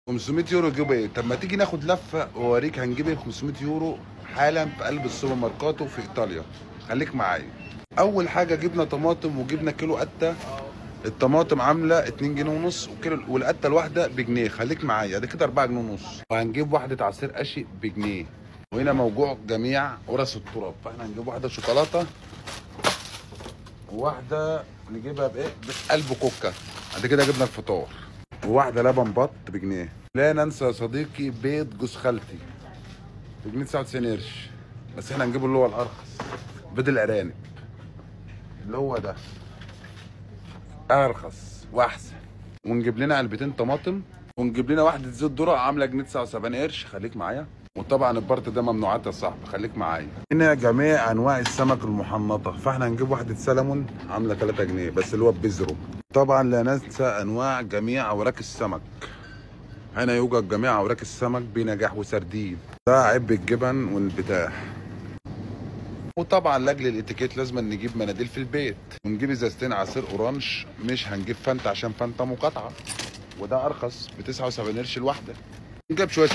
500 يورو يجيبوا ايه؟ طب ما تيجي ناخد لفه واوريك هنجيب ايه ب 500 يورو حالا في قلب السوبر ماركات في ايطاليا. خليك معايا. اول حاجه جبنا طماطم وجبنا كيلو قته. الطماطم عامله 2 جنيه ونص وكيلو، والقته الواحده بجنيه. خليك معايا، ده كده 4 جنيه ونص. وهنجيب واحده عصير قشي بجنيه. وهنا موجوع جميع ورث التراب، فاحنا هنجيب واحده شوكولاته وواحده نجيبها بايه؟ بقلب كوكا. بعد كده جبنا الفطار. وواحده لبن بط بجنيه. لا ننسى يا صديقي بيض جوز خالتي بجنيه 99 قرش. بس احنا هنجيبه اللي هو الارخص، بيض الارانب اللي هو ده ارخص واحسن. ونجيب لنا علبتين طماطم، ونجيب لنا واحده زيت ذره عامله جنيه 79 قرش. خليك معايا. وطبعا البارت ده ممنوعات يا صاحبي، خليك معايا. هنا جميع انواع السمك المحنطه، فاحنا هنجيب واحده سلمون عامله 3 جنيه بس اللي هو ببذره. طبعا لا ننسى انواع جميع اوراق السمك. هنا يوجد جميع اوراق السمك بنجاح وسردين. ده عب الجبن والبتاع. وطبعا لاجل الاتيكيت لازم نجيب مناديل في البيت، ونجيب ازازتين عصير اورانج. مش هنجيب فانتا عشان فانتا مقاطعه، وده ارخص ب 79 قرش الواحده. نجيب شويه